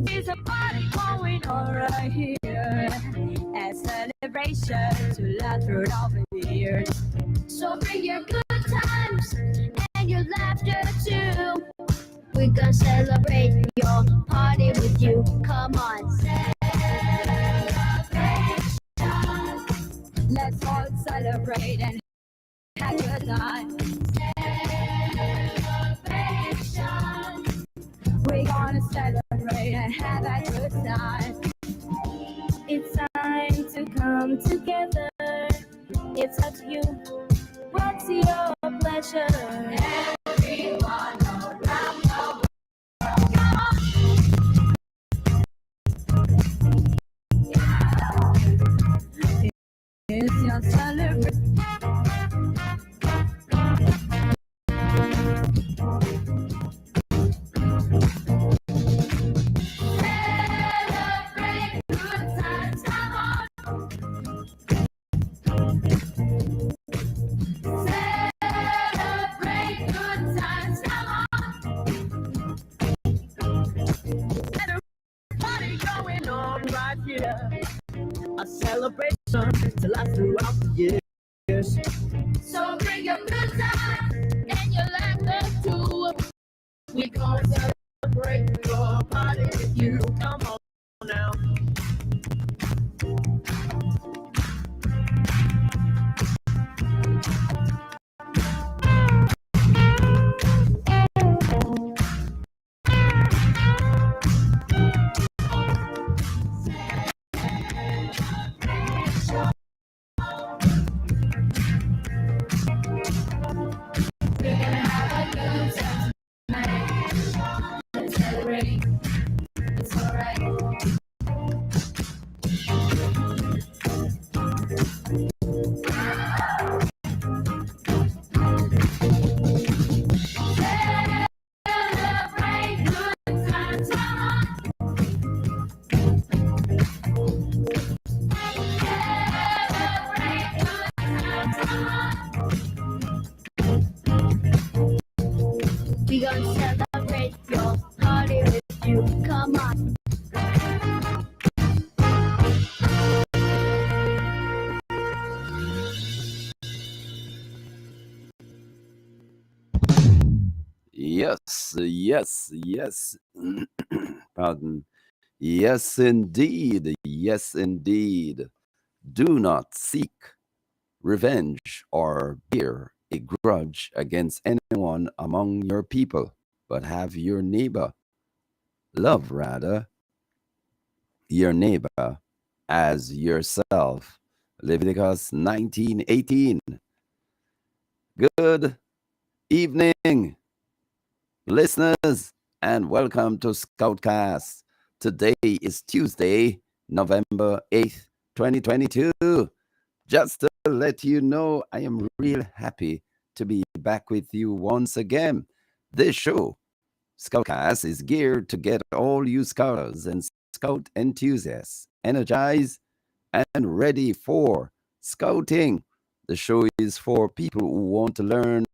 There's a party going on right here, a celebration to last through all the years. So bring your good times and your laughter too. We gonna celebrate your party with you. Come on, celebration. Let's all celebrate and have a good time. Celebration. We're gonna celebrate and have a good time. It's time to come together. It's up to you. What's your pleasure? Everyone around the world. Come on. Yeah. It's your celebration. A celebration to last throughout the years. So bring your good time and your laughter too. We gonna celebrate your party with you. Come on now. We gonna celebrate your party with you. Come on. Yes. Pardon. Yes, indeed. Do not seek revenge or bear a grudge against anyone among your people, but have your neighbor. Love, rather, your neighbor as yourself. Leviticus 19:18. Good evening, listeners, and welcome to Scoutcast. Today is Tuesday, November 8th, 2022. Just to let you know, I am real happy to be back with you once again. This show, Scoutcast, is geared to get all you scouters and scout enthusiasts energized and ready for scouting. The show is for people who want to learn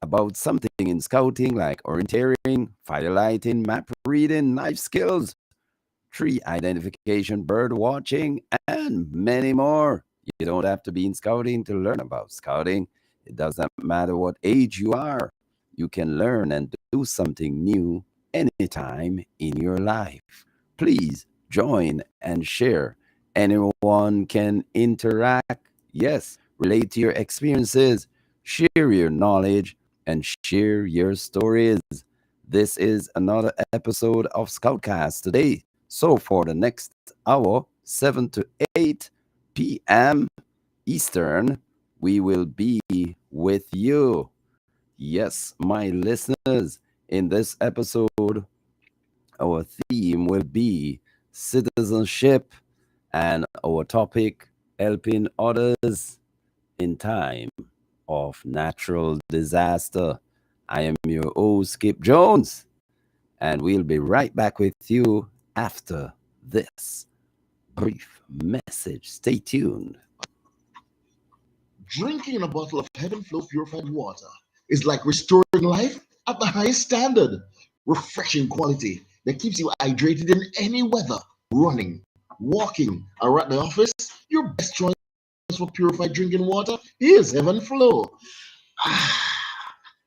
about something in scouting like orienteering, firelighting, map reading, knife skills, tree identification, bird watching, and many more. You don't have to be in scouting to learn about scouting. It doesn't matter what age you are. You can learn and do something new anytime in your life. Please join and share. Anyone can interact. Yes, relate to your experiences, share your knowledge, and share your stories. This is another episode of Scoutcast today. So for the next hour, 7 to 8 p.m. Eastern, we will be with you. Yes, my listeners, in this episode, our theme will be citizenship and our topic, helping others in time of natural disaster. I am your host, Skip Jones, and we'll be right back with you after this brief message. Stay tuned. Drinking a bottle of Heaven Flow purified water is like restoring life at the highest standard. Refreshing quality that keeps you hydrated in any weather. Running, walking, or at the office, your best choice for purified drinking water is Heaven Flow.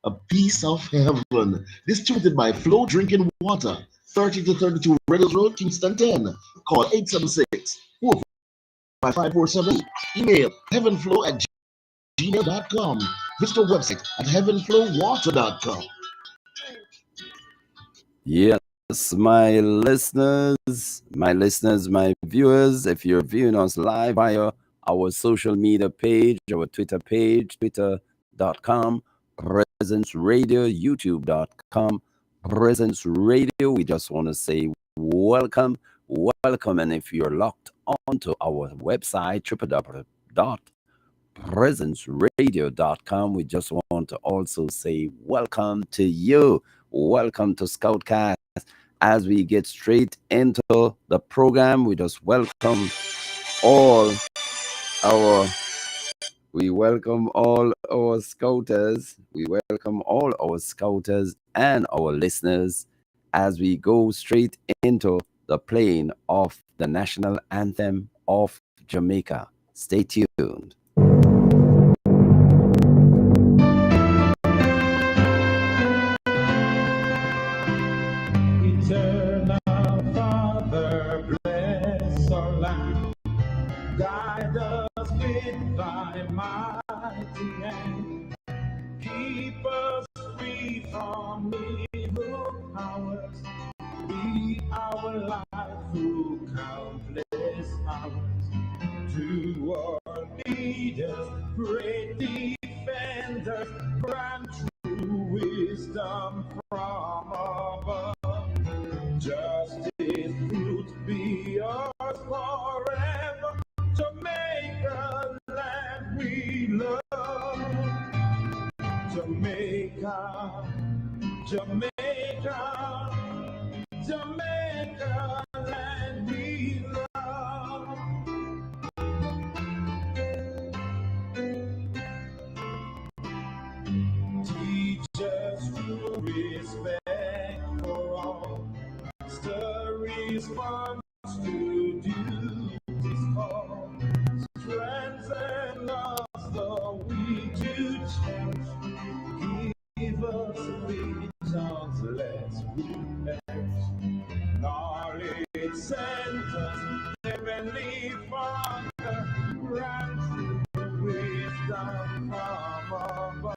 A piece of heaven. Distributed by Flow Drinking Water, 30 to 32 Redders Road, Kingston 10. Call 876 455 Email heavenflow at gmail.com. Visit our website at heavenflowwater.com. Yes, my viewers, if you're viewing us live via our social media page, our Twitter page, twitter.com, Presence Radio, youtube.com, Presence Radio, we just want to say welcome. And if you're locked onto our website, www.presenceradio.com, we just want to also say welcome to you. Welcome to Scoutcast. As we get straight into the program, we just welcome all our scouters. We welcome all our scouters and our listeners as we go straight into the playing of the national anthem of Jamaica. Stay tuned. Eternal Father, bless our land. Guide us with thy mighty hand. Keep us free from evil powers. Be our light through countless hours. To our leaders, great defenders, grant true wisdom from above. Justice, truth be ours forever. Jamaica, land we love. Jamaica, Jamaica, Jamaica, land we love. Teach us true respect for all. Stir response to duty's call. Strengthen us the weak to change. Give us visions, let's repent. Knowledge centers, heavenly Father, grant true wisdom from above.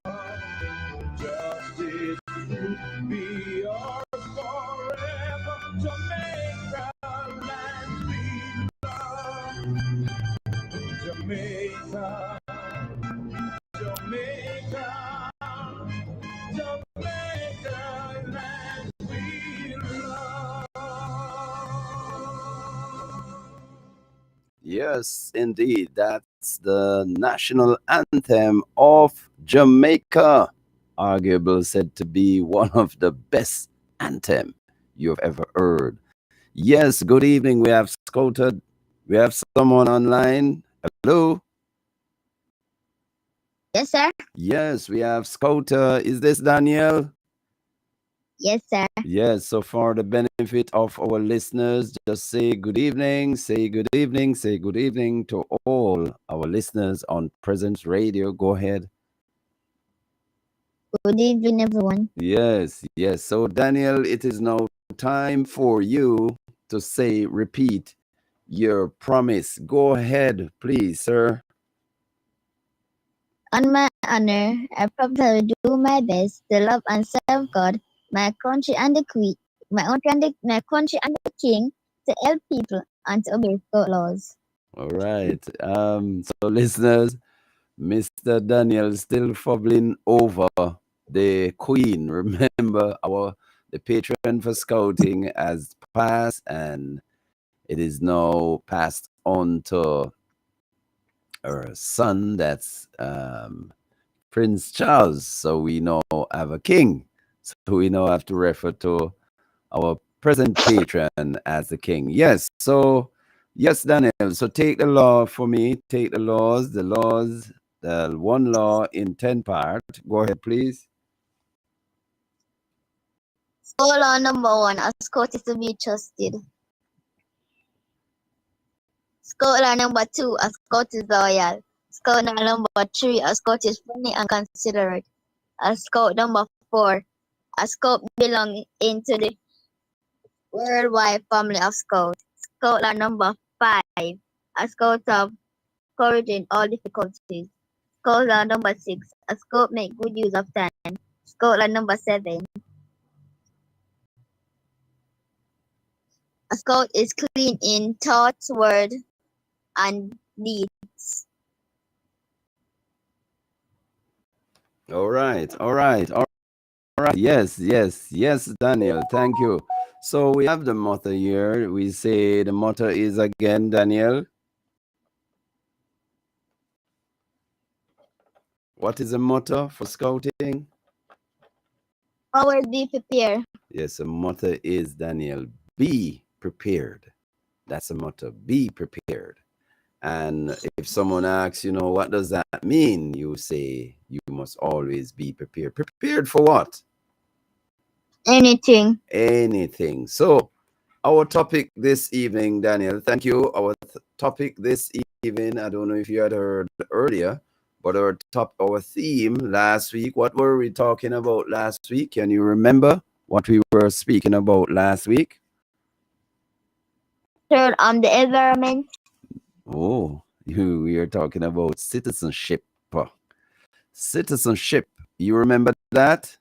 Justice, truth be ours forever. Jamaica, land we love. Jamaica, Jamaica, Jamaica, land we love. Yes, indeed. That's the national anthem of Jamaica. Arguable said to be one of the best anthem you've ever heard. Yes, good evening. We have scouted. We have someone online. Hello. Yes, sir. Yes, we have Scouter. Is this Danielle? Yes, sir. Yes, so for the benefit of our listeners, just say good evening, say good evening, say good evening to all our listeners on Presenz Radio. Go ahead. Good evening, everyone. Yes. So, Daniel, it is now time for you to repeat your promise. Go ahead, please, sir. On my honor, I promise I will do my best to love and serve God, my country and the queen, my country and the king, to help people and to obey Scout laws. All right. So listeners, Mr. Daniel still fumbling over the Queen. Remember, the patron for scouting has passed, and it is now passed on to her son. That's Prince Charles. So we now have a king. So we now have to refer to our present patron as the king. Yes. So yes, Daniel. So take the law for me. Take the one law in 10 part. Go ahead, please. Scout law number 1, a Scout is to be trusted. Scout law number 2, a Scout is loyal. Scout law number 3, a Scout is friendly and considerate. A Scout number 4, a Scout belongs into the worldwide family of Scouts. Scout law number 5, a Scout of courage in all difficulties. Scout law number 6, a Scout make good use of time. Scout law number 7, a Scout is clean in thought, word, and deeds. All right. All right. All right. Yes, Daniel. Thank you. So we have the motto here. We say the motto is again, Daniel. What is the motto for scouting? Always be prepared. Yes, the motto is, Daniel, be prepared. That's the motto, be prepared. And if someone asks, what does that mean? You say you must always be prepared. Prepared for what? Anything. Anything. So our topic this evening, Daniel, thank you. Our topic this evening, I don't know if you had heard earlier, but our theme last week, what were we talking about last week? Can you remember what we were speaking about last week? Third, the environment. Oh, we are talking about citizenship. Citizenship. You remember that?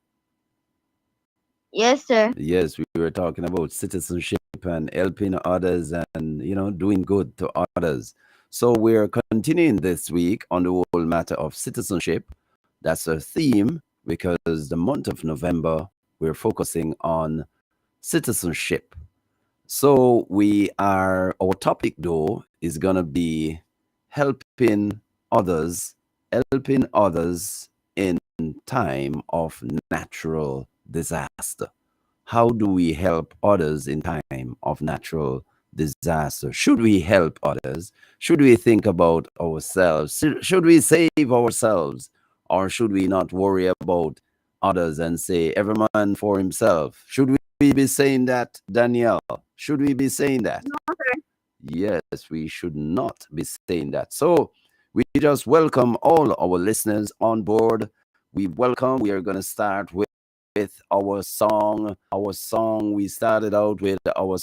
Yes, sir. Yes, we were talking about citizenship and helping others and, doing good to others. So we're continuing this week on the whole matter of citizenship. That's our theme because the month of November, we're focusing on citizenship. So our topic though is going to be helping helping others in time of natural disaster. How do we help others in time of natural disaster? Should we help others? Should we think about ourselves? Should we save ourselves? Or should we not worry about others and say, every man for himself? Should we be saying that, Danielle? Should we be saying that? No, sir. Yes, we should not be saying that. So we just welcome all our listeners on board. We are going to start with our song. We started out with our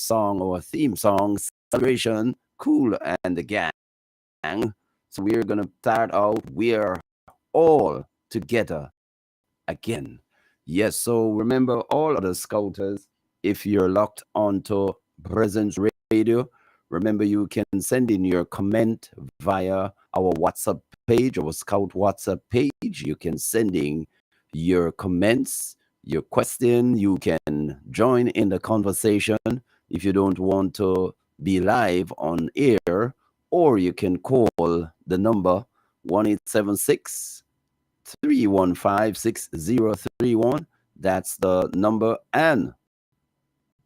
theme song, Celebration, Cool and the Gang. So we're going to start out, we're all together again. Yes, so remember all other scouters, if you're locked onto Presenz Radio, remember you can send in your comment via our WhatsApp page, our Scout WhatsApp page. You can send in your comments, your question. You can join in the conversation if you don't want to be live on air, or you can call the number 1876 315 6031. That's the number, and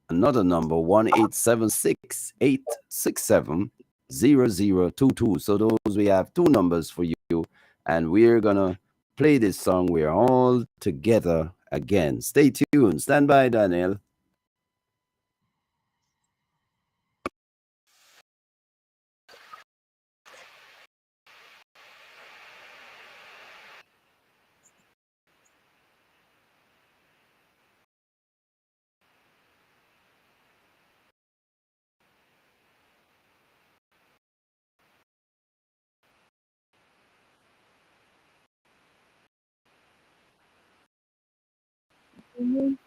another number 1876 867 0022. So those, we have two numbers for you, and we're gonna play this song. We're all together again. Stay tuned. Stand by, Daniel. Mhm.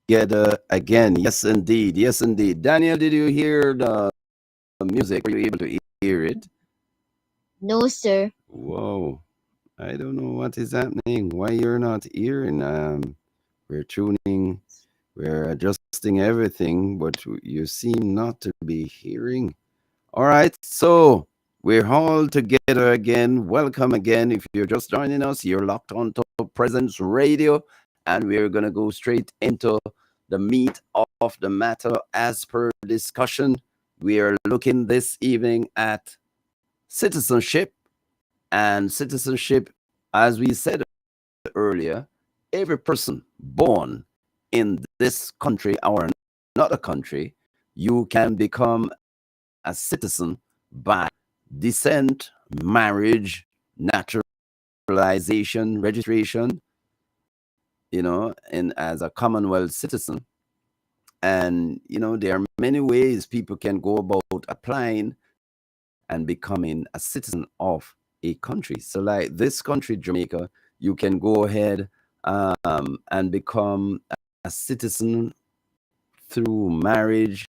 together again. Yes, indeed. Yes, indeed. Daniel, did you hear the music? Were you able to hear it? No, sir. Whoa. I don't know what is happening. Why you're not hearing? We're tuning, we're adjusting everything, but you seem not to be hearing. All right, so we're all together again. Welcome again. If you're just joining us, you're locked on to Presenz Radio, and we're gonna go straight into the meat of the matter as per discussion. We are looking this evening at citizenship, and citizenship, as we said earlier, every person born in this country or another country, you can become a citizen by descent, marriage, naturalization, registration, and as a Commonwealth citizen. And, there are many ways people can go about applying and becoming a citizen of a country. So, like this country, Jamaica, you can go ahead and become a citizen through marriage,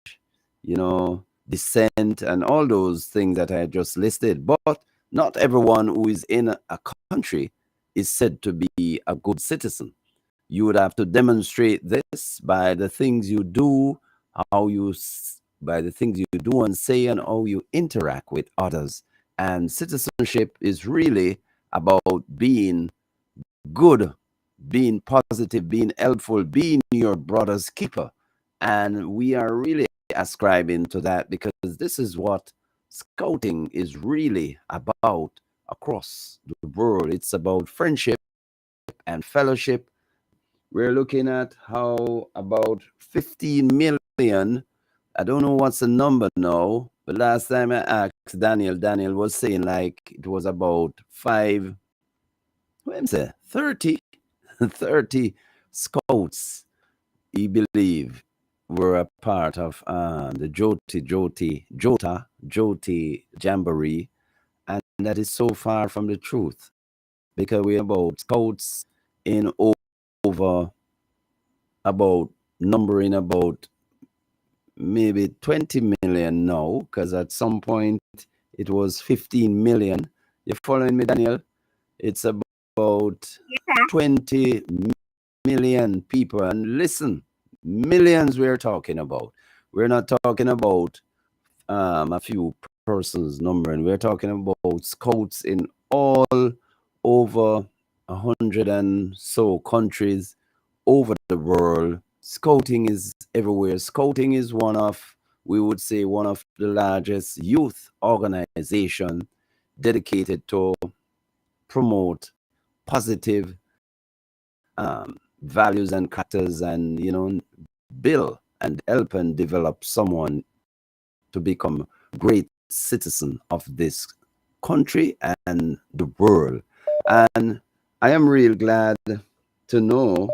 descent, and all those things that I just listed. But not everyone who is in a country is said to be a good citizen. You would have to demonstrate this by the things you do, by the things you do and say, and how you interact with others. And citizenship is really about being good, being positive, being helpful, being your brother's keeper. And we are really ascribing to that because this is what scouting is really about across the world. It's about friendship and fellowship. We're looking at how about 15 million. I don't know what's the number now, but last time I asked Daniel was saying like it was about 30, 30 scouts, he believe, were a part of the Joti Jamboree, and that is so far from the truth because we're about scouts in over about numbering about maybe 20 million now, because at some point it was 15 million. You're following me, Daniel? It's about 20 million people. And listen, millions we're talking about. We're not talking about a few persons numbering. We're talking about scouts in all over 100 and so countries over the world. Scouting is everywhere. Scouting is we would say, one of the largest youth organization dedicated to promote positive values and characters, and build and help and develop someone to become great citizen of this country and the world. And I am real glad to know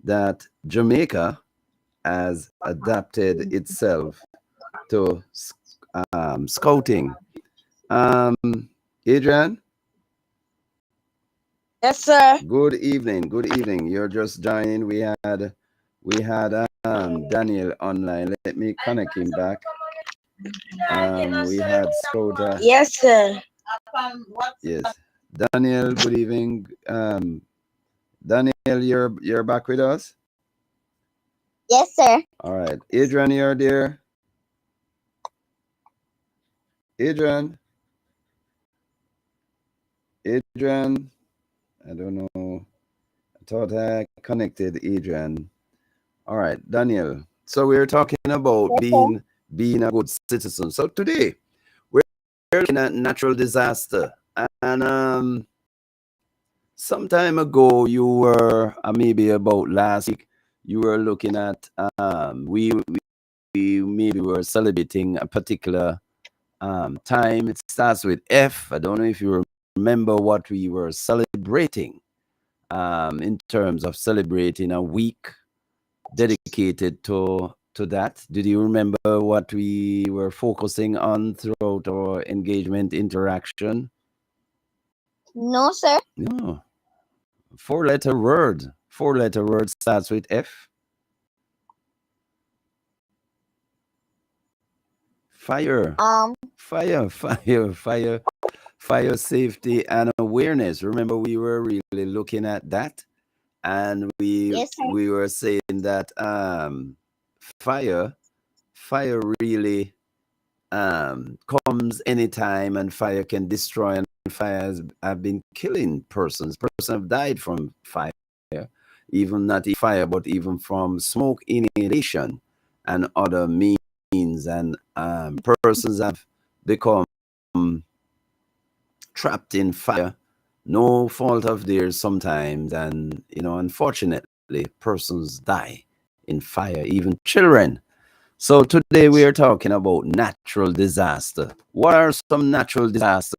that Jamaica has adapted itself to scouting. Adrian? Yes, sir. Good evening. Good evening. You're just joining. We had Daniel online. Let me connect him back. We had Scout. Yes, sir. Yes, Daniel. Good evening. Daniel, you're back with us. Yes, sir. All right, Adrian, you're there. Adrian. Adrian. I don't know. I thought I connected Adrian. All right, Daniel. So we're talking about being a good citizen. So today we're looking at natural disaster. And some time ago, you were maybe about last week, you were looking at we maybe were celebrating a particular time. It starts with F. I don't know if you remember what we were celebrating in terms of celebrating a week dedicated to that. Did you remember what we were focusing on throughout our engagement interaction? No, sir. No. Four-letter word starts with F. Fire, fire safety and awareness. Remember, we were really looking at that, and Yes, sir. we were saying that fire really comes anytime, and fire can destroy, and fires have been killing persons. Persons have died from fire, even not fire, but even from smoke inhalation and other means, and persons have become trapped in fire, no fault of theirs sometimes, and unfortunately, persons die in fire, even children. So today we are talking about natural disaster. What are some natural disasters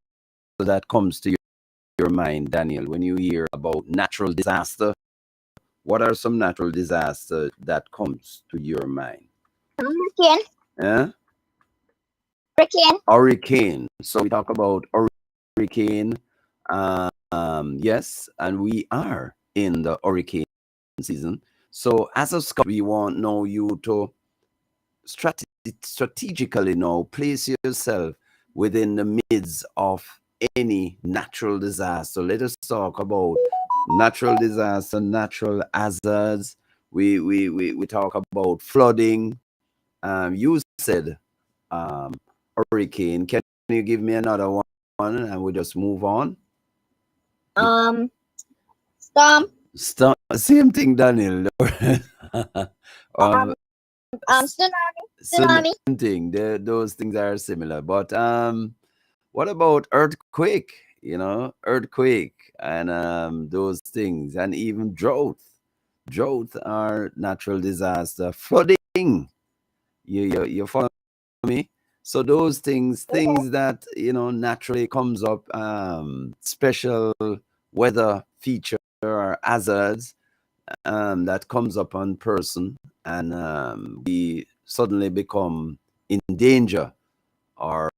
that comes to your mind, Daniel, when you hear about natural disaster? What are some natural disasters that comes to your mind? Hurricane. Yeah? Hurricane. Hurricane. So we talk about hurricane. Yes, and we are in the hurricane season. So as a scout, we want know you to strategically now place yourself within the midst of any natural disaster. Let us talk about natural disaster, natural hazards. We talk about flooding. You said hurricane. Can you give me another one, and we just move on? Storm. Same thing, Daniel. um, Tsunami. same thing. Those things are similar. But what about earthquake? Earthquake and those things, and even drought. Drought are natural disaster. Flooding. You follow me? So those things that naturally comes up, special weather feature or hazards that comes up on person, and we suddenly become in danger or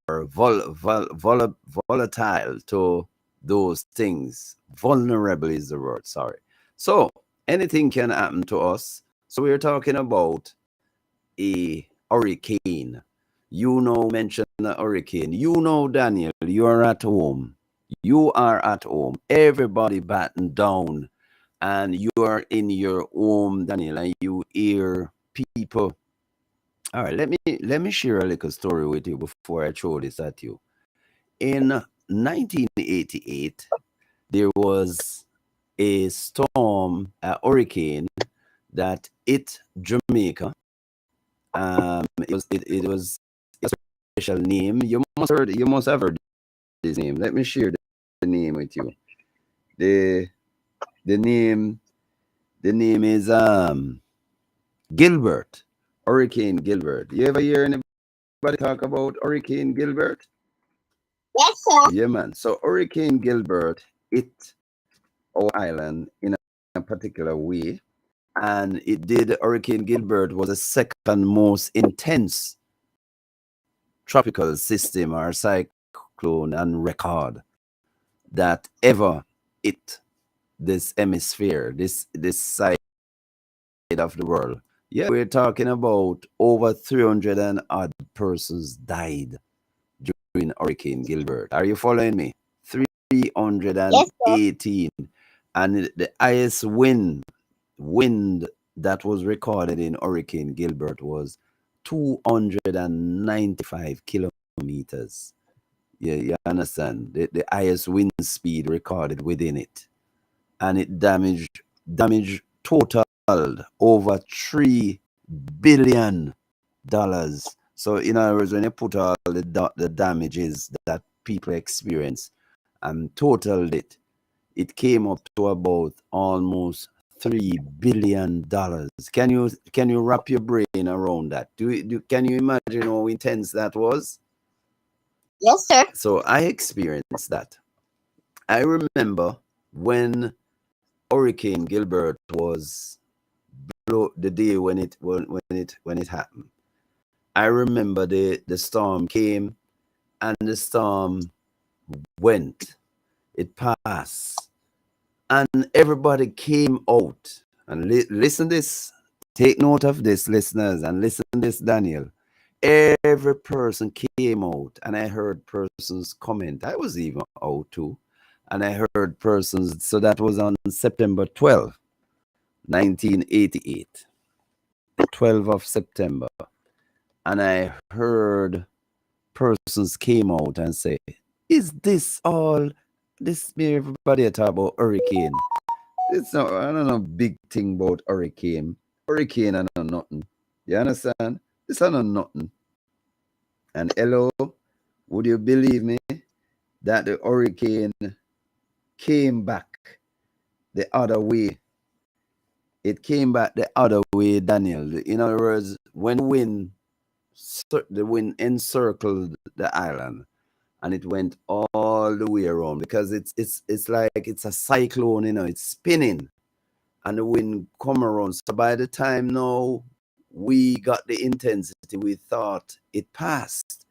volatile to those things. Vulnerable is the word, sorry. So anything can happen to us. So we're talking about a hurricane. Mention a hurricane. Daniel, you are at home. You are at home. Everybody batten down, and you are in your home, Daniel, and you hear people. All right, let me share a little story with you before I throw this at you. In 1988, there was a storm, a hurricane that hit Jamaica. It was a special name. You must have heard this name. Let me share the name with you. The name is Gilbert. Hurricane Gilbert. You ever hear anybody talk about Hurricane Gilbert? Yes, sir. Yeah, man. So Hurricane Gilbert hit our island in a particular way, and it did. Hurricane Gilbert was the second most intense tropical system or cyclone on record that ever hit this hemisphere, this side of the world. Yeah, we're talking about over 300 and odd persons died during Hurricane Gilbert. Are you following me? 318. And the highest wind that was recorded in Hurricane Gilbert was 295 kilometers. Yeah, you understand? The highest wind speed recorded within it. And it damaged totaled over $3 billion. So in other words, when you put all the damages that people experience and totaled it, it came up to about almost $3 billion. Can you wrap your brain around that? Can you imagine how intense that was? Yes, sir. So I experienced that. I remember when Hurricane Gilbert was the day when it happened. I remember the storm came, and the storm went. It passed, and everybody came out. And listen this. Take note of this, listeners, and listen this, Daniel. every person came out, and I heard persons comment. I was even out too, and I heard persons. So that was on September 12th, 1988, the 12th of September, and I heard persons came out and say, "Is this all? This me everybody talk about hurricane. It's not. I don't know big thing about hurricane. Hurricane I know nothing. You understand? This I know nothing." And hello, would you believe me that the hurricane came back the other way? It came back the other way, Daniel. In other words, when the wind encircled the island, and it went all the way around, because it's like it's a cyclone, it's spinning, and the wind come around. So by the time now we got the intensity, we thought it passed,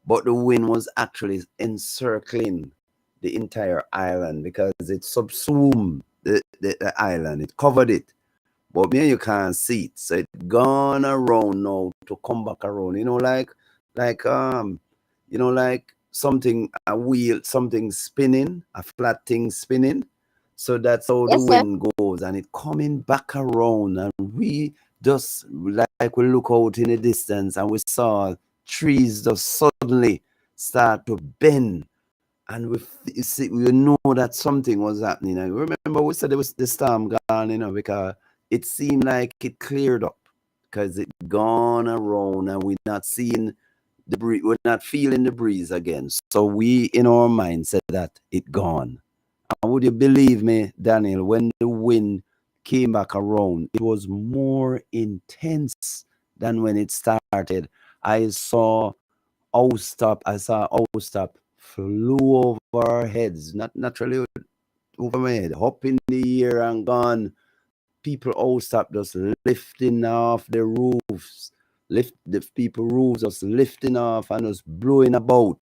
but the wind was actually encircling the entire island because it subsumed the island. It covered it. But me, you can't see it. So it gone around now to come back around. Like like something, a wheel, something spinning, a flat thing spinning. So that's how the Yes, sir. wind goes, and it coming back around, and we just like we look out in the distance, and we saw trees just suddenly start to bend, and we know that something was happening. I remember we said there was the storm gone, because it seemed like it cleared up because it gone around, and we're not seeing the breeze, we're not feeling the breeze again. So we in our mind said that it gone. And would you believe me, Daniel, when the wind came back around, it was more intense than when it started. I saw house top flew over our heads, not naturally over my head, up in the air and gone. People house top just lifting off the roofs, lift the people roofs just lifting off and just blowing about.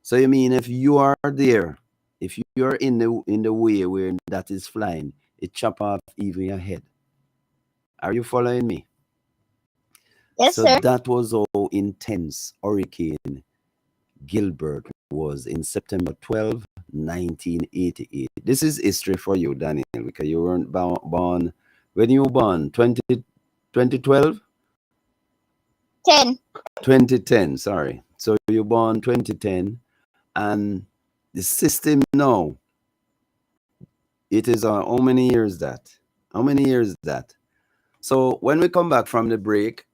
So you mean if you are there, if you're in the way where that is flying, it chop off even your head. Are you following me? Yes, So sir. that was how intense Hurricane Gilbert was in September 12th, 1988. This is history for you, Daniel, because you weren't born. When you were born? 2012? 10. 2010, sorry. So you were born 2010, and the system now, it is how many years that? How many years that? So when we come back from the break,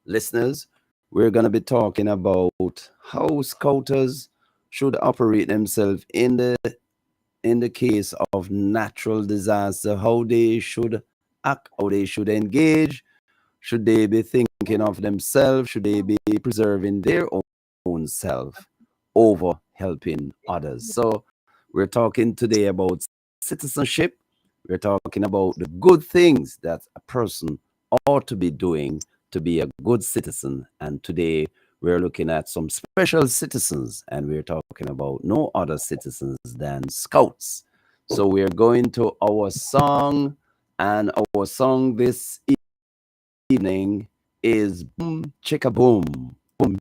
listeners, we're going to be talking about how scouters should operate themselves in the case of natural disaster, how they should act, how they should engage. Should they be thinking of themselves? Should they be preserving their own self over helping others? So we're talking today about citizenship. We're talking about the good things that a person ought to be doing to be a good citizen. And today we're looking at some special citizens, and we're talking about no other citizens than scouts. So we're going to our song, and our song this evening is Boom Chicka Boom. Boom.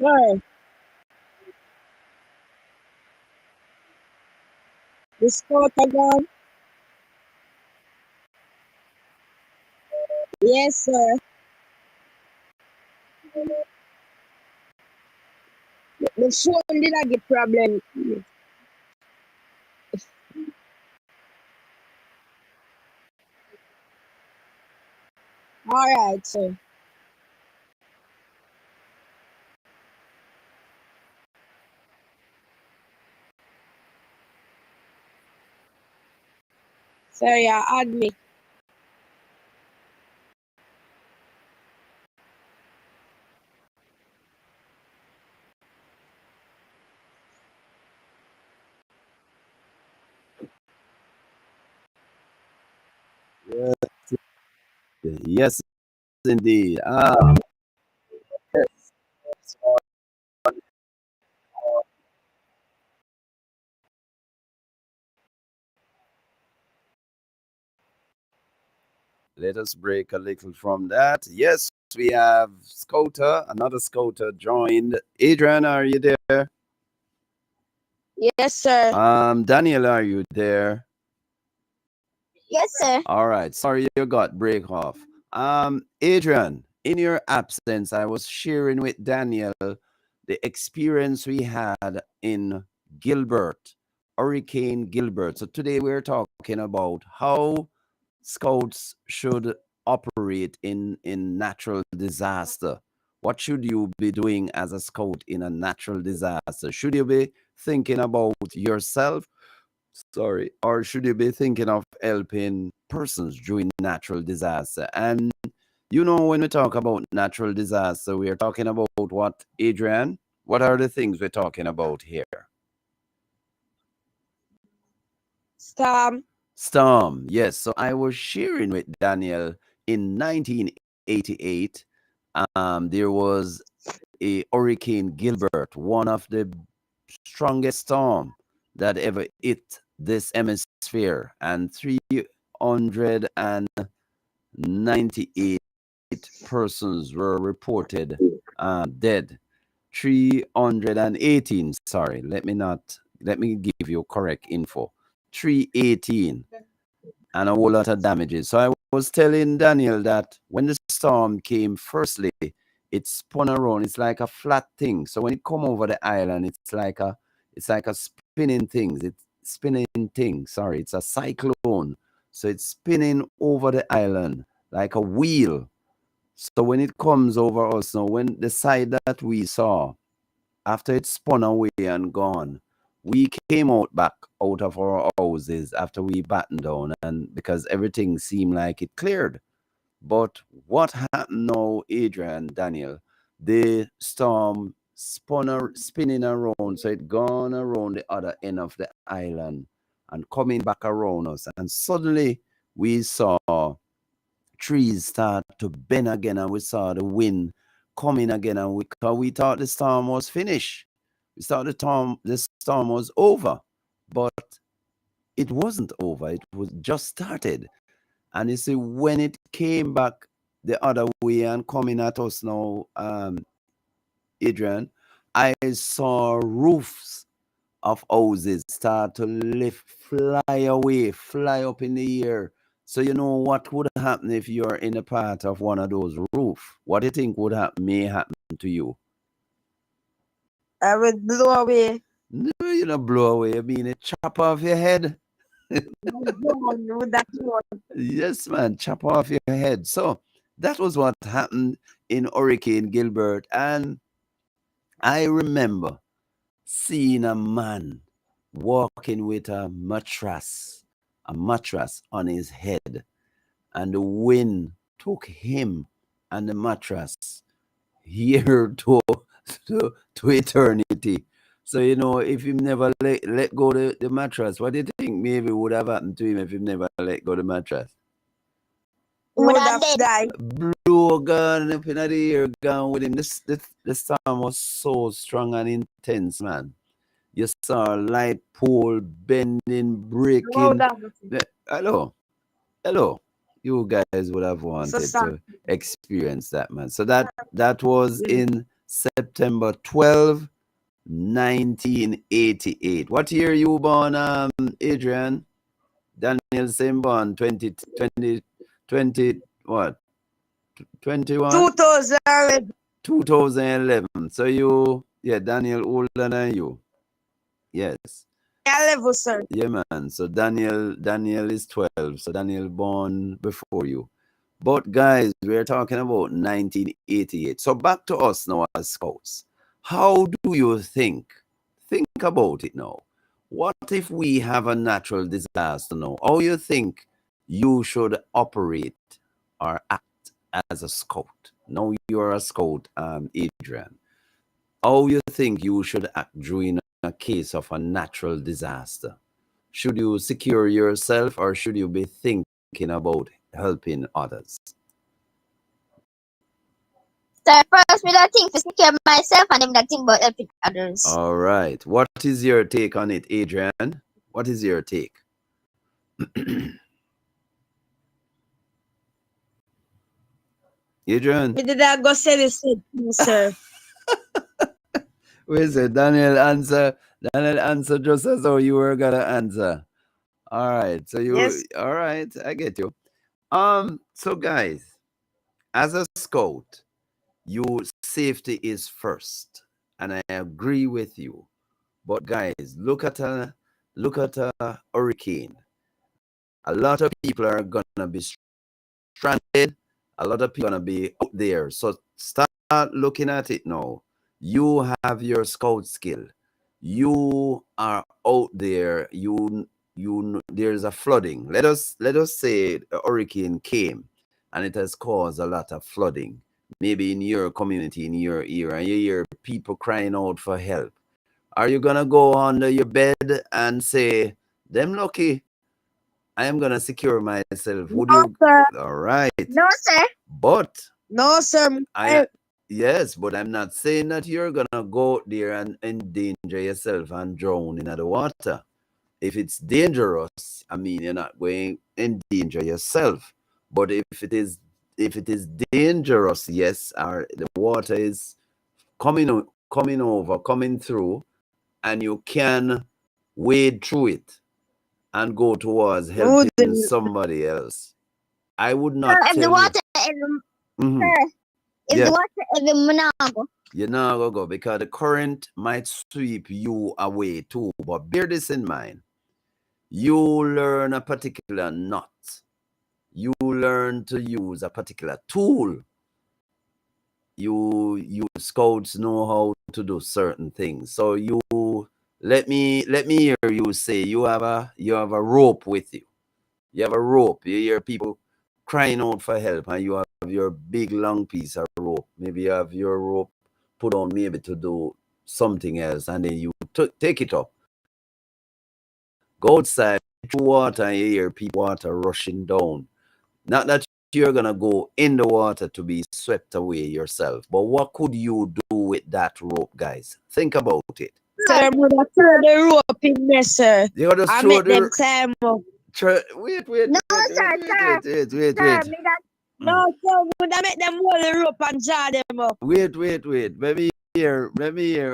sir. The scout again? Yes, sir. The phone did not get problem. All right, sir. Sir, yeah, add me. Yes, indeed. Let us break a little from that. Yes, we have Scouter, another Scouter joined. Adrian, are you there? Yes, sir. Daniel, are you there? Yes, sir. All right. Sorry you got break off. Adrian, in your absence, I was sharing with Daniel the experience we had in Gilbert, Hurricane Gilbert. So today we're talking about how scouts should operate in natural disaster. What should you be doing as a scout in a natural disaster? Should you be thinking about yourself? Sorry, or should you be thinking of helping persons during natural disaster? And you know, when we talk about natural disaster, we are talking about what, Adrian? What are the things we're talking about here? Storm. Storm, yes. So I was sharing with Daniel in 1988, there was a Hurricane Gilbert, one of the strongest storm that ever hit this hemisphere, and 398 persons were reported dead. 318, sorry, let me give you correct info. 318 and a whole lot of damages. So I was telling Daniel that when the storm came, firstly, it spun around. It's like a flat thing. So when it come over the island, it's like a spinning thing. It's spinning thing. Sorry, it's a cyclone. So it's spinning over the island like a wheel. So when it comes over us now, when the side that we saw, after it spun away and gone, we came back out of our houses after we battened down, and because everything seemed like it cleared. But what happened now, Adrian, Daniel? The storm spinning around, so it gone around the other end of the island and coming back around us, and suddenly we saw trees start to bend again, and we saw the wind coming again, and we thought the storm was finished. We thought the storm was over, but it wasn't over. It was just started. And you see, when it came back the other way and coming at us now, Adrian, I saw roofs of houses start to lift, fly away, fly up in the air. So you know what would happen if you're in a part of one of those roofs? What do you think would may happen to you? I will blow away. No, you don't blow away. I mean, it chop off your head. Yes, man, chop off your head. So that was what happened in Hurricane Gilbert. And I remember seeing a man walking with a mattress on his head, and the wind took him and the mattress here to eternity. So you know, if he never let go the mattress, what do you think maybe would have happened to him if he never let go the mattress? Would have died. Blew a gun up in the air, gone with him. The storm was so strong and intense, man. You saw a light pole bending, breaking. Hello. You guys would have wanted to experience that, man. So that was in September 12, 1988. What year you born, Adrian? Daniel same born 20, what? 21? 2011. 2011. So you, yeah, Daniel older than you. Yes. Level, sir. Yeah, man. So Daniel is 12. So Daniel born before you. But guys, we're talking about 1988. So back to us now as scouts. How do you think? Think about it now. What if we have a natural disaster now? How you think you should operate or act as a scout? Now you're a scout, Adrian. How you think you should act during a case of a natural disaster? Should you secure yourself or should you be thinking about helping others? So first, we don't think to secure myself, and then we don't think about helping others. All right. What is your take on it, Adrian? What is your take? Adrian? Did I go say this, sir? Wait a Daniel answer. Daniel answer just as though you were gonna answer. All right. So you Yes. all right, I get you. So guys, as a scout, your safety is first. And I agree with you. But guys, look at a hurricane. A lot of people are gonna be stranded. A lot of people are gonna be out there. So start looking at it now. You have your scout skill. You are out there. There's a flooding. Let us say a hurricane came and it has caused a lot of flooding. Maybe in your community, in your area, and you hear people crying out for help. Are you gonna go under your bed and say, "Them lucky, I am gonna secure myself"? Would No, you? sir. All right. No, sir. But No, sir. yes, but I'm not saying that you're gonna go out there and endanger yourself and drown in the water. If it's dangerous, I mean, you're not going to endanger yourself. But if it is dangerous, yes, or the water is coming through, and you can wade through it and go towards helping somebody else, I would not Sir, if tell the you. water is, sir, if Yeah. the water is the monago. You're not gonna go because the current might sweep you away too. But bear this in mind. You learn a particular knot. You learn to use a particular tool. You scouts know how to do certain things. So you let me hear you say you have a rope with you. You have a rope. You hear people crying out for help, and you have your big long piece of rope. Maybe you have your rope put on maybe to do something else, and then you take it up. Go outside, through water, and you hear people water rushing down. Not that you're gonna go in the water to be swept away yourself, but what could you do with that rope, guys? Think about it. Sir, I'm gonna throw the rope in there, sir. You just I throw make them climb up. Wait. No, sir, No, sir, I'm gonna make them hold the rope and jar them up. Wait. Let me hear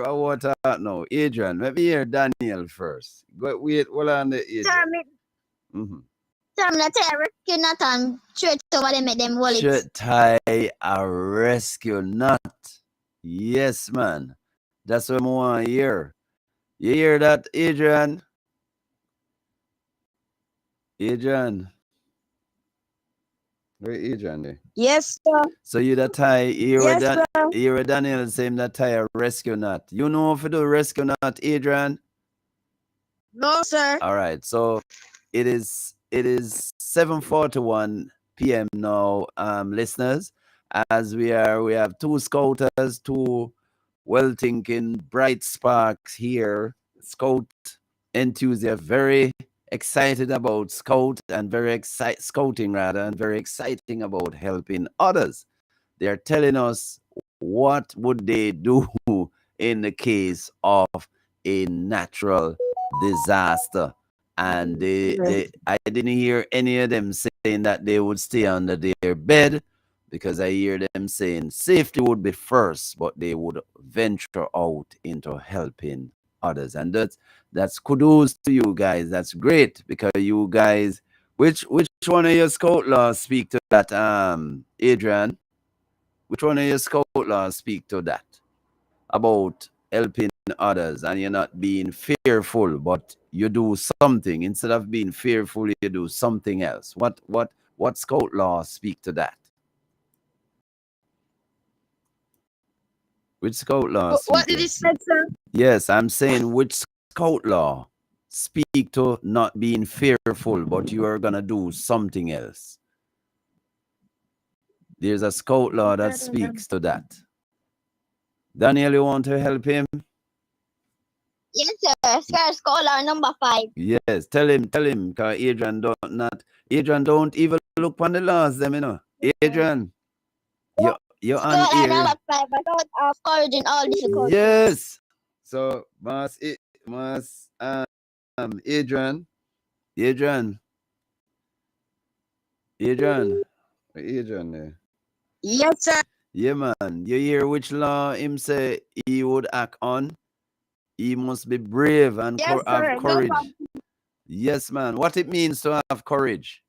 I want to know. Adrian, let me hear Daniel first. Wait, hold on the Adrian. Sir, sir, I'm gonna tell a rescue knot and straight over them, make them hold it. Should tie a rescue knot. Yes, man. That's what I want to hear. You hear that, Adrian? Adrian. Where Adrian there? Yes, sir. So you that tie, you Yes, that sir. you Daniel saying that tie a rescue knot. You know if you do rescue knot, Adrian? No, sir. All right. So it is 7:41 p.m. now, listeners. As we have two scouters, two well-thinking, bright sparks here. Scout enthusiast, very excited about scouting rather, and very exciting about helping others. They're telling us what would they do in the case of a natural disaster. And I didn't hear any of them saying that they would stay under their bed, because I hear them saying safety would be first, but they would venture out into helping others. And that's kudos to you guys. That's great because you guys, which one of your scout laws speak to that, Adrian? Which one of your scout laws speak to that about helping others and you're not being fearful, but you do something instead of being fearful, you do something else? What scout laws speak to that? Which scout law What speak did to he it? say, sir? Yes, I'm saying which scout law speak to not being fearful, but you are gonna do something else. There's a scout law that speaks to that. Daniel, you want to help him? Yes, sir. Scar Scholar number 5. Yes, tell him, cause Adrian don't even look on the laws, them, you know. Adrian, you're on Scholar here. number 5. About of courage in all difficulties. Yes. So Adrian, there. Yes, sir. Yeah, man. You hear which law him say he would act on? He must be brave and Yes, have sir. No courage. problem. Yes, man. What it means to have courage.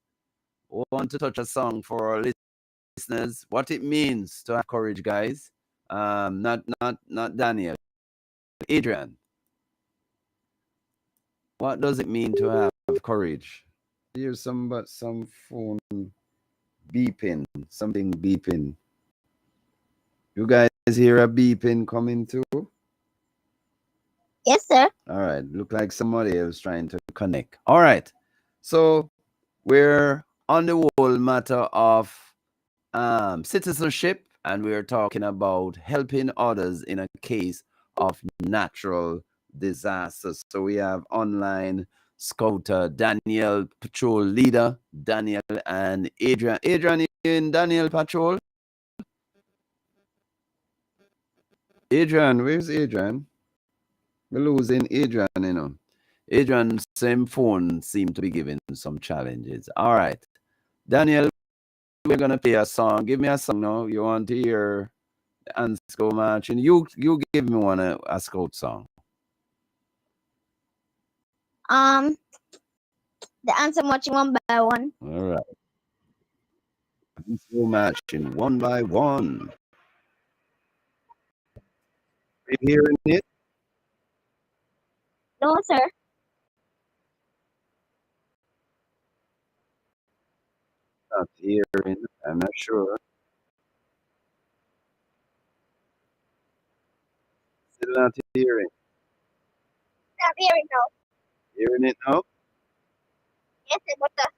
We want to touch a song for our listeners. What it means to have courage, guys. Not Daniel. Adrian. What does it mean to have courage? Here's some phone beeping. Something beeping. You guys hear a beeping coming through? Yes, sir. All right. Look like somebody else trying to connect. All right. So we're on the whole matter of citizenship, and we're talking about helping others in a case of natural disasters. So we have online scouter Daniel, patrol leader Daniel, and Adrian. Adrian, you in Daniel patrol? Adrian, where's Adrian? We're losing Adrian, you know. Adrian's same phone seemed to be giving some challenges. All right. Daniel, we're gonna play a song. Give me a song now. You want to hear and Scout marching? You give me one a Scout song. The answer marching one by one. All right. Scout marching one by one. Are you hearing it? No, sir. Not hearing. I'm not sure. Still not hearing. I'm hearing now. Hearing it now? Yes, sir. But that's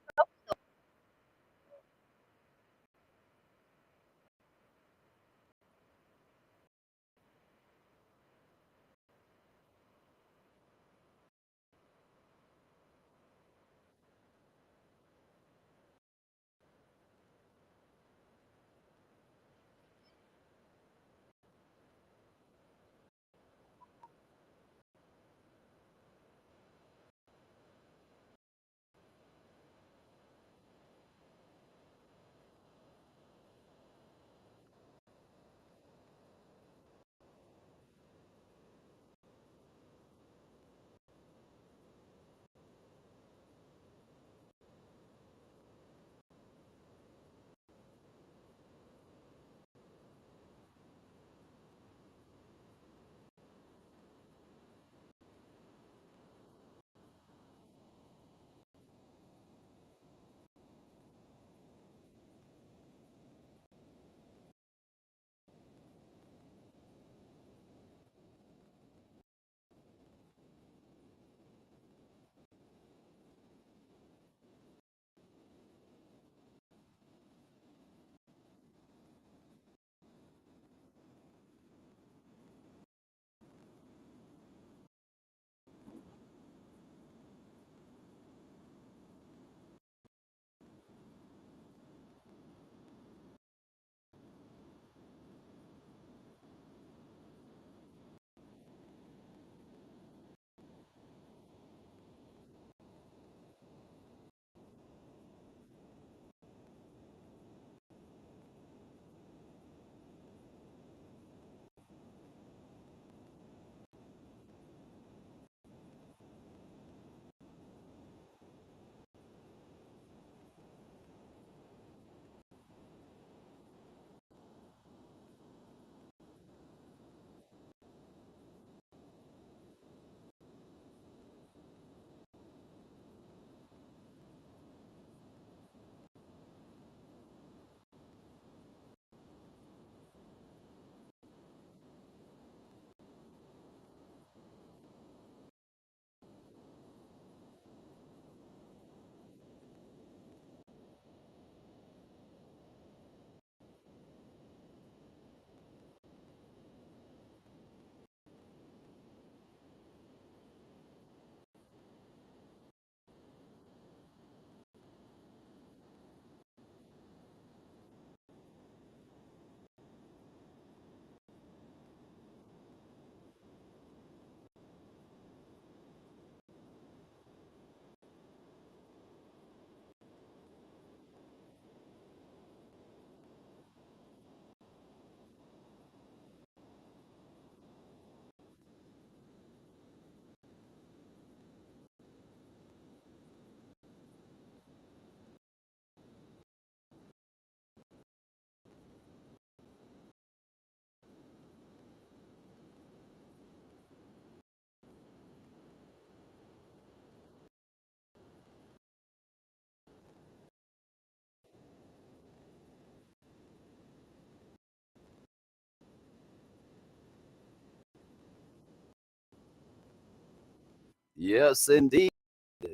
Yes, indeed.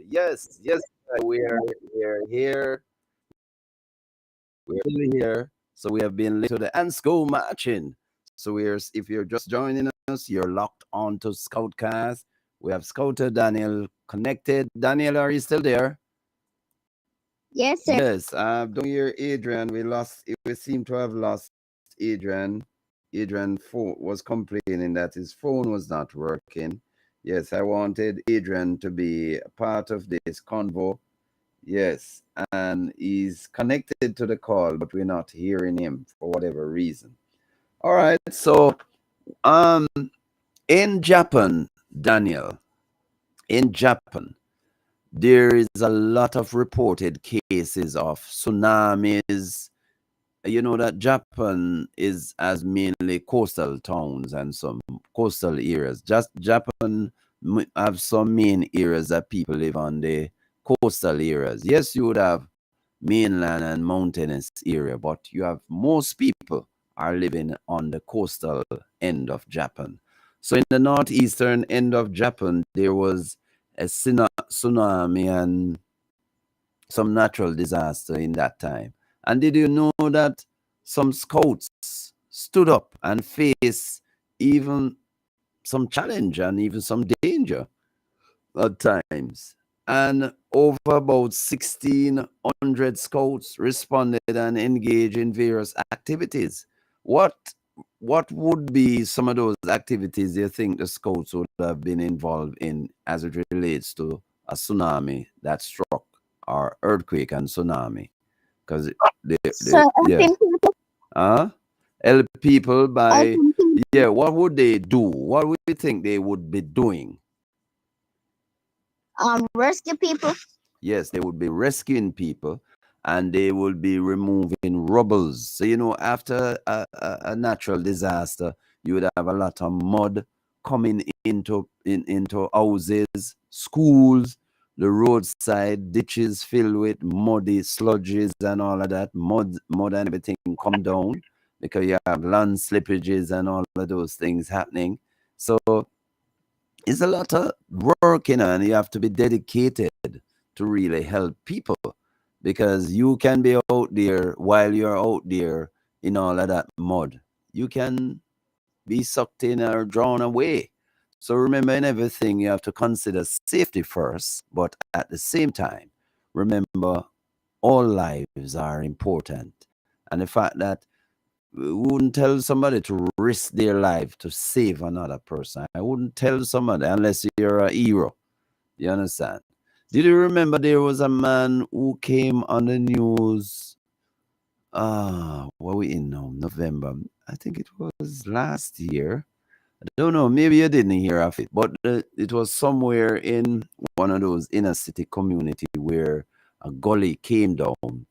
Yes, yes. We're here. We're still here. So we have been listening to the and school marching. So if you're just joining us, you're locked on to Scoutcast. We have Scouter Daniel connected. Daniel, are you still there? Yes, sir. Yes. Don't hear Adrian. We seem to have lost Adrian. Adrian was complaining that his phone was not working. Yes, I wanted Adrian to be a part of this convo. Yes, and he's connected to the call, but we're not hearing him for whatever reason. All right, so um, in Japan, Daniel, in Japan, there is a lot of reported cases of tsunamis. You know that Japan has mainly coastal towns and some coastal areas. Just Japan have some main areas that people live on the coastal areas. Yes, you would have mainland and mountainous area, but you have most people are living on the coastal end of Japan. So in the northeastern end of Japan, there was a tsunami and some natural disaster in that time. And did you know that some scouts stood up and faced even some challenge and even some danger at times? And over about 1,600 scouts responded and engaged in various activities. What would be some of those activities you think the scouts would have been involved in as it relates to a tsunami that struck, or earthquake and tsunami? Because So yeah, helping people, help people by, helping people. yeah, what would they do? What would you think they would be doing? Rescue people. Yes, they would be rescuing people and they will be removing rubbles. So, after a natural disaster, you would have a lot of mud coming into houses, schools, the roadside ditches filled with muddy sludges and all of that. Mud and everything come down because you have land slippages and all of those things happening. So it's a lot of work, and you have to be dedicated to really help people, because you can be out there while you're out there in all of that mud. You can be sucked in or drawn away. So remember, in everything, you have to consider safety first, but at the same time, remember all lives are important. And the fact that we wouldn't tell somebody to risk their life to save another person. I wouldn't tell somebody unless you're a hero. You understand? Did you remember there was a man who came on the news? What are we in now? November. I think it was last year. I don't know. Maybe you didn't hear of it, but it was somewhere in one of those inner city community where a gully came down.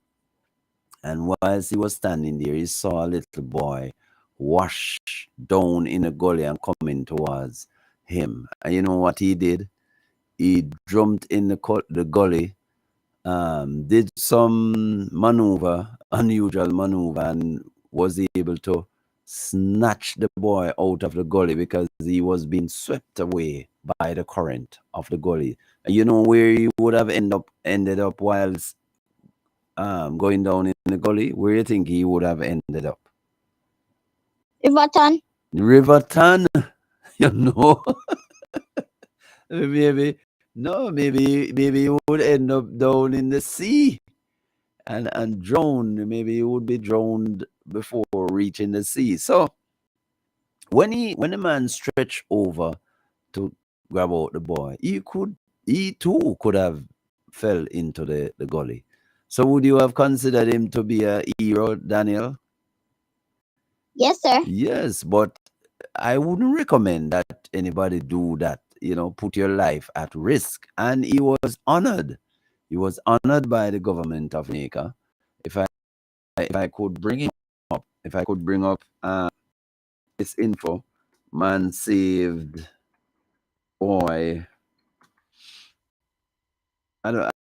And whilst he was standing there, he saw a little boy wash down in the gully and coming towards him. And you know what he did? He jumped in the gully, did some maneuver, unusual maneuver, and was able to snatch the boy out of the gully because he was being swept away by the current of the gully. And you know where he would have ended up whilst going down in the gully? Where do you think he would have ended up? Riverton. Riverton, you know. maybe no, maybe he would end up down in the sea and drowned. Maybe he would be drowned before reaching the sea. So when the man stretched over to grab out the boy, he too could have fell into the gully. So would you have considered him to be a hero, Daniel? Yes, sir. Yes, but I wouldn't recommend that anybody do that, put your life at risk. And he was honored. He was honored by the government of Jamaica. If I could bring him up, if I could bring up this info, man saved boy.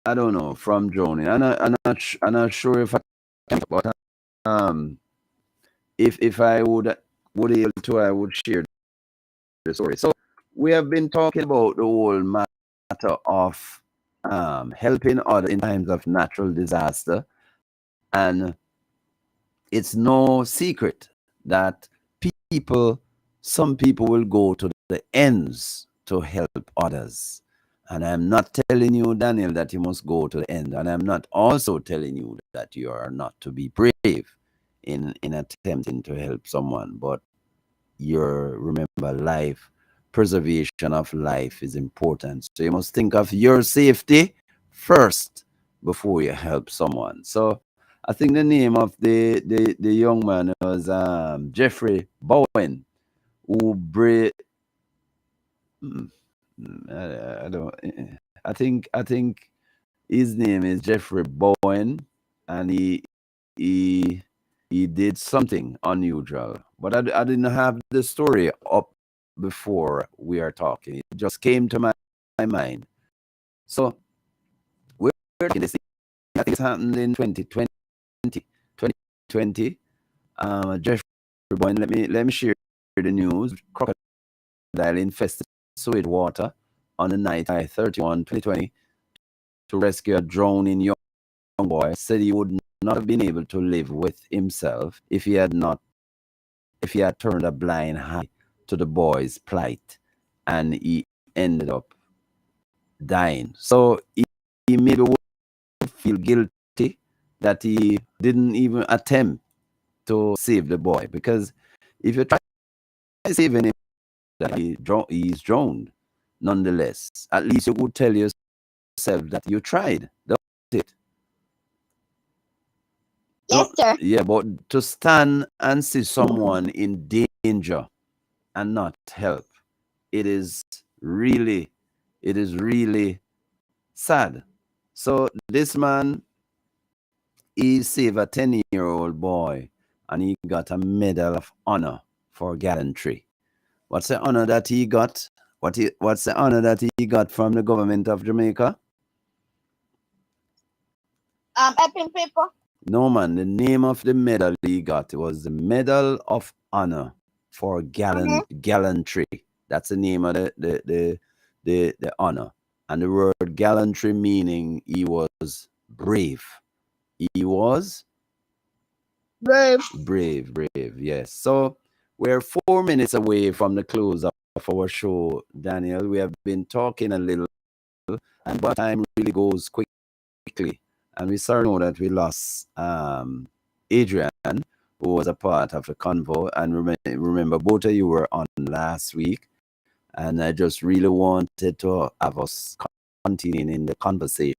I don't know, from drowning. I'm not sure if I can, but if I would able to, I would share the story. So we have been talking about the whole matter matter of helping others in times of natural disaster. And it's no secret that some people will go to the ends to help others. And I'm not telling you, Daniel, that you must go to the end. And I'm not also telling you that you are not to be brave in attempting to help someone. But remember, life, preservation of life is important. So you must think of your safety first before you help someone. So I think the name of the young man was Jeffrey Bowen, who I don't. I think his name is Jeffrey Bowen, and he he did something unusual. But I didn't have the story up before we are talking. It just came to my mind. So we're talking this thing. I think it happened in 2020. 2020. Jeffrey Bowen, let me share the news. Crocodile infested sewage water on the night of 31, 2020 to rescue a drowning young boy. Said he would not have been able to live with himself if he had turned a blind eye to the boy's plight, and he ended up dying. So he maybe would feel guilty that he didn't even attempt to save the boy, because if you try saving him, that he's drowned. Nonetheless, at least you could tell yourself that you tried. That's it. Yes, sir. Yeah, but to stand and see someone in danger and not help, it is really sad. So this man, he saved a 10-year-old boy, and he got a Medal of Honor for gallantry. What's the honor that he got? What's the honor that he got from the government of Jamaica? Helping people. No, man. The name of the medal he got was the Medal of Honor for gallantry. That's the name of the honor. And the word gallantry meaning he was brave. He was brave. Yes. So we're 4 minutes away from the close of our show, Daniel. We have been talking a little, and but time really goes quickly. And we sorry know that we lost Adrian, who was a part of the convo. And remember, both of you were on last week, and I just really wanted to have us continuing in the conversation,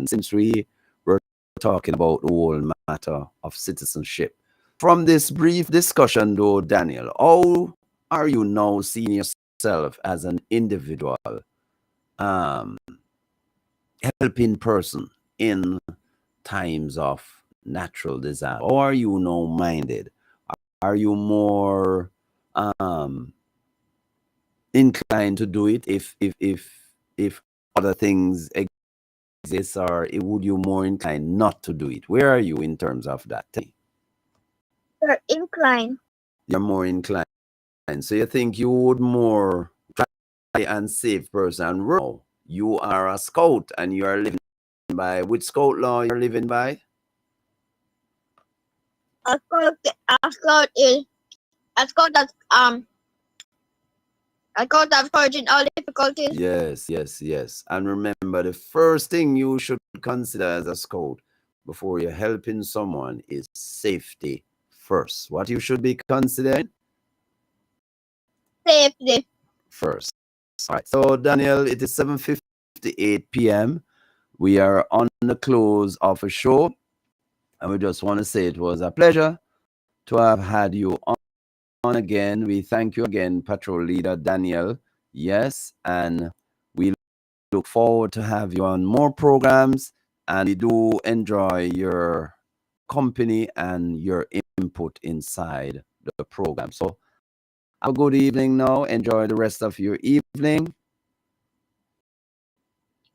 since we were talking about the whole matter of citizenship. From this brief discussion, though, Daniel, how are you now seeing yourself as an individual, helping person in times of natural disaster? Or are you now minded? Are you more inclined to do it if other things exist, or would you more inclined not to do it? Where are you in terms of that? Sir, incline. You're more inclined. So you think you would more try and save person. No, you are a scout and you are living by which scout law you're living by? A scout that's purging all difficulties. Yes. And remember, the first thing you should consider as a scout before you're helping someone is safety first. What you should be considering? Safety. First. All right. So, Daniel, it is 7:58 p.m. We are on the close of a show, and we just want to say it was a pleasure to have had you on again. We thank you again, Patrol Leader Daniel. Yes, and we look forward to have you on more programs, and we do enjoy your company and your input inside the program. So have a good evening now. Enjoy the rest of your evening.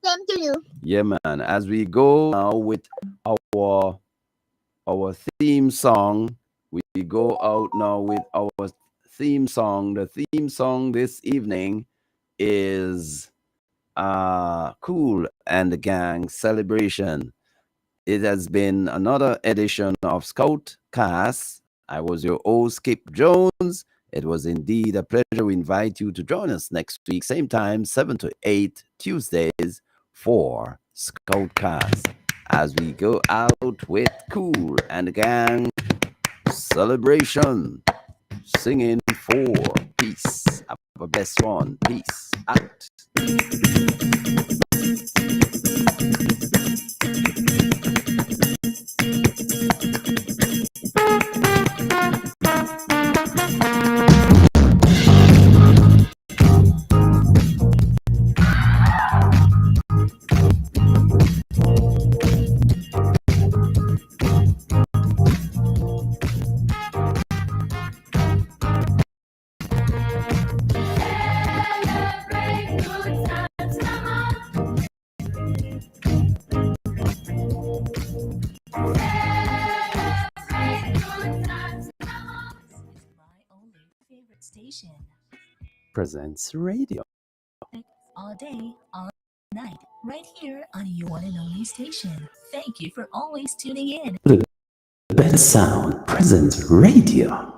Same to you. Yeah, man. As we go now with our theme song, we go out now with our theme song. The theme song this evening is Cool and the Gang celebration. It has been another edition of Scoutcast. I was your host, Skip Jones. It was indeed a pleasure to invite you to join us next week, same time, 7 to 8 Tuesdays for Scoutcast as we go out with Cool and the Gang celebration, singing for peace. Have a best one. Peace out. Station. Presenz Radio. All day, all night, right here on your one and only station. Thank you for always tuning in. The best sound, Presenz Radio.